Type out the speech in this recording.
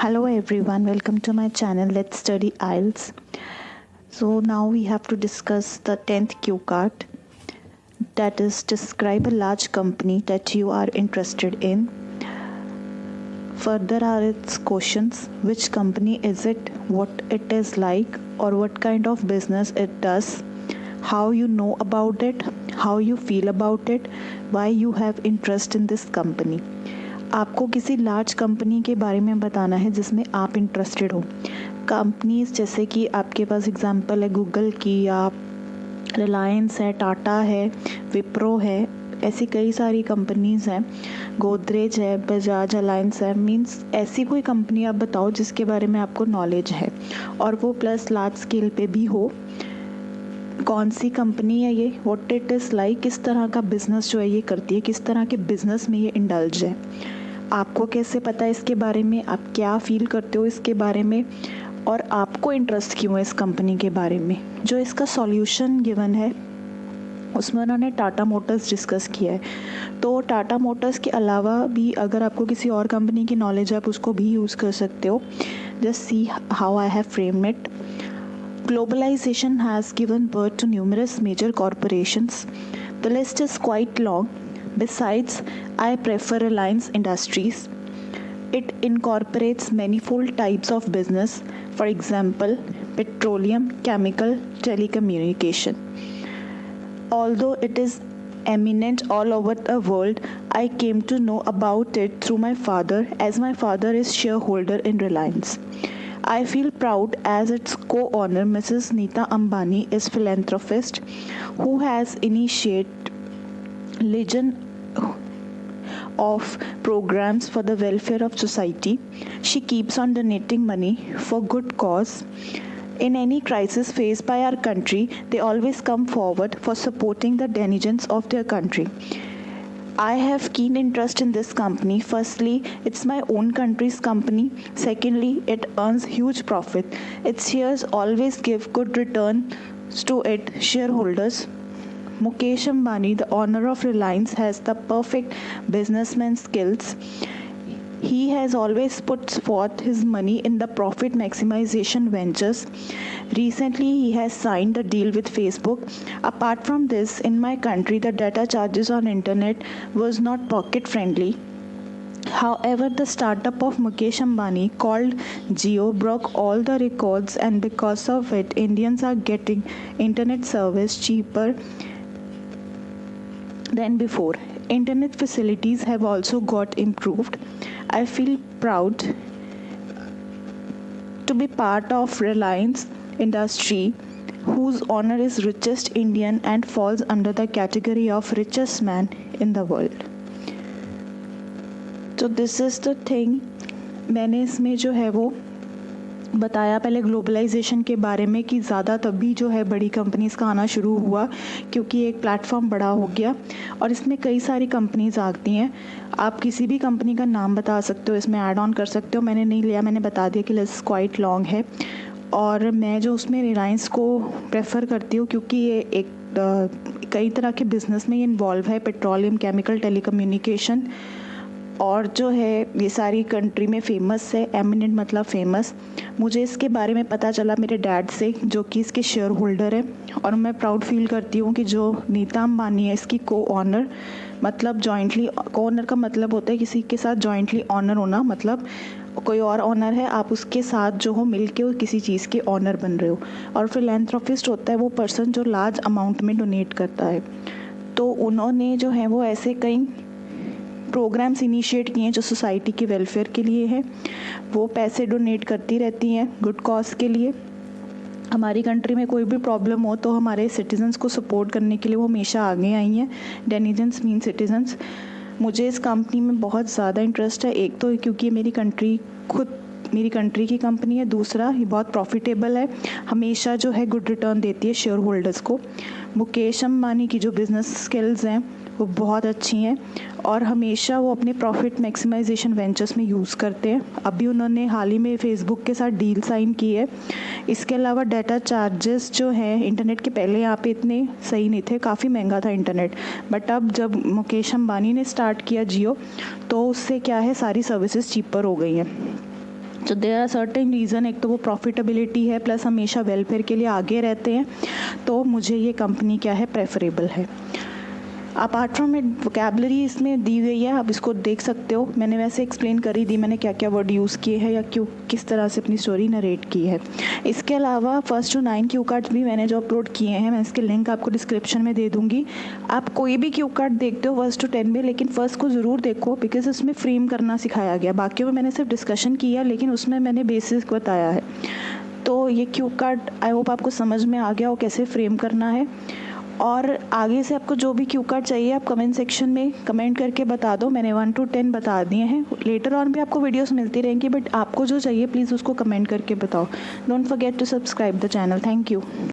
Hello everyone, welcome to my channel Let's Study IELTS. So now we have to discuss the 10th cue card, that is describe a large company that you are interested in. Further are its questions: which company is it, what it is like or what kind of business it does, how you know about it, how you feel about it, why you have interest in this company. आपको किसी large company के बारे में बताना है जिसमें आप interested हो. कंपनीज जैसे कि आपके पास एग्जांपल है गूगल की, या रिलायंस है, टाटा है, विप्रो है, ऐसी कई सारी कंपनीज हैं, गोदरेज है, बजाज अलायंस है. मींस ऐसी कोई कंपनी आप बताओ जिसके बारे में आपको नॉलेज है और वो प्लस लार्ज स्केल पे भी हो. कौन सी कंपनी है ये, व्हाट इट इज़ लाइक, किस तरह का बिज़नेस जो है ये करती है, किस तरह के बिज़नेस में ये इंडल्ज है, आपको कैसे पता है इसके बारे में, आप क्या फील करते हो इसके बारे में, और आपको इंटरेस्ट क्यों है इस कंपनी के बारे में. जो इसका सॉल्यूशन गिवन है उसमें उन्होंने टाटा मोटर्स डिस्कस किया है. तो टाटा मोटर्स के अलावा भी अगर आपको किसी और कंपनी की नॉलेज है आप उसको भी यूज़ कर सकते हो. Just see how I have framed it. Globalization has given birth to numerous major corporations. The list is quite long. Besides, I prefer Reliance Industries. It incorporates manifold types of business, for example, petroleum, chemical, telecommunication. Although it is eminent all over the world, I came to know about it through my father, as my father is shareholder in Reliance. I feel proud as its co-owner, Mrs. Neeta Ambani, is philanthropist who has initiated legion of programs for the welfare of society. She keeps on donating money for good cause. In any crisis faced by our country, they always come forward for supporting the denizens of their country. I have keen interest in this company. Firstly, it's my own country's company. Secondly, it earns huge profit. Its shares always give good returns to its shareholders. Mukesh Ambani, the owner of Reliance, has the perfect businessman skills. He has always put forth his money in the profit maximization ventures. Recently, he has signed a deal with Facebook. Apart from this, in my country, the data charges on internet was not pocket friendly. However, the startup of Mukesh Ambani called Jio broke all the records, and because of it, Indians are getting internet service cheaper than before. Internet facilities have also got improved. I feel proud to be part of Reliance Industry, whose owner is richest Indian and falls under the category of richest man in the world. So this is the thing. मैंने इसमें जो है वो बताया पहले globalisation के बारे में कि ज़्यादा तभी जो है बड़ी कंपनीज़ का आना शुरू हुआ क्योंकि एक प्लेटफॉर्म बड़ा हो गया और इसमें कई सारी कंपनीज़ आती हैं. आप किसी भी कंपनी का नाम बता सकते हो, इसमें ऐड ऑन कर सकते हो. मैंने नहीं लिया, मैंने बता दिया कि लिस्ट क्वाइट लॉन्ग है. और मैं जो उसमें रिलायंस को प्रेफर करती हूँ क्योंकि ये एक कई तरह के बिज़नेस में ये इन्वॉल्व है, पेट्रोलियम, केमिकल, टेलीकम्युनिकेशन, और जो है ये सारी कंट्री में फ़ेमस है. एमिनेंट मतलब फेमस. मुझे इसके बारे में पता चला मेरे डैड से जो कि इसके शेयर होल्डर है, और मैं प्राउड फील करती हूँ कि जो नीता अंबानी है इसकी को ऑनर, मतलब जॉइंटली को ऑनर का मतलब होता है किसी के साथ जॉइंटली ऑनर होना, मतलब कोई और ऑनर है, आप उसके साथ जो हो मिल के किसी चीज़ के ऑनर बन रहे हो. और फिलैंथ्रोपिस्ट होता है वो पर्सन जो लार्ज अमाउंट में डोनेट करता है. तो उन्होंने जो है वो ऐसे कई प्रोग्राम्स इनिशिएट किए हैं जो सोसाइटी के वेलफेयर के लिए है. वो पैसे डोनेट करती रहती हैं गुड कॉज के लिए. हमारी कंट्री में कोई भी प्रॉब्लम हो तो हमारे सिटीजन्स को सपोर्ट करने के लिए वो हमेशा आगे आई हैं. Denizens mean citizens. मुझे इस कंपनी में बहुत ज़्यादा इंटरेस्ट है. एक तो क्योंकि मेरी कंट्री की कंपनी है, दूसरा ये बहुत प्रॉफिटेबल है, हमेशा जो है गुड रिटर्न देती है शेयर होल्डर्स को. मुकेश अंबानी की जो बिज़नेस स्किल्स हैं वो बहुत अच्छी हैं और हमेशा वो अपने प्रॉफिट मैक्सिमाइजेशन वेंचर्स में यूज़ करते हैं. अभी उन्होंने हाल ही में फेसबुक के साथ डील साइन की है. इसके अलावा डाटा चार्जेस जो हैं इंटरनेट के, पहले यहाँ पे इतने सही नहीं थे, काफ़ी महंगा था इंटरनेट, बट अब जब मुकेश अंबानी ने स्टार्ट किया जियो तो उससे क्या है सारी सर्विसेज चीपर हो गई हैं. तो देयर आर सर्टेन रीज़न, एक तो वो प्रॉफिटेबिलिटी है प्लस हमेशा वेलफेयर के लिए आगे रहते हैं, तो मुझे ये कंपनी क्या है प्रेफरेबल है। अपार्ट फ्रॉम इट वोकेबलरी इसमें दी गई है, आप इसको देख सकते हो। मैंने वैसे एक्सप्लेन कर ही दी मैंने क्या क्या वर्ड यूज़ किए हैं या क्यों किस तरह से अपनी स्टोरी नरेट की है। इसके अलावा 1 to 9 क्यू कार्ड्स भी मैंने जो अपलोड किए हैं, मैं इसके लिंक आपको डिस्क्रिप्शन में दे दूँगी। आप कोई भी क्यू कार्ड देखते हो 1 to 10 में, लेकिन फर्स्ट को ज़रूर देखो बिकॉज उसमें फ्रेम करना सिखाया गया। बाकी में मैंने सिर्फ डिस्कशन किया, लेकिन उसमें मैंने बेसिक बताया है। तो ये क्यू कार्ड आई होप आपको समझ में आ गया हो कैसे फ्रेम करना है। और आगे से आपको जो भी क्यू कार्ड चाहिए आप कमेंट सेक्शन में कमेंट करके बता दो। मैंने 1 to 10 बता दिए हैं, लेटर ऑन भी आपको वीडियोस मिलती रहेंगी, बट आपको जो चाहिए प्लीज़ उसको कमेंट करके बताओ। Don't forget to subscribe the channel. Thank you.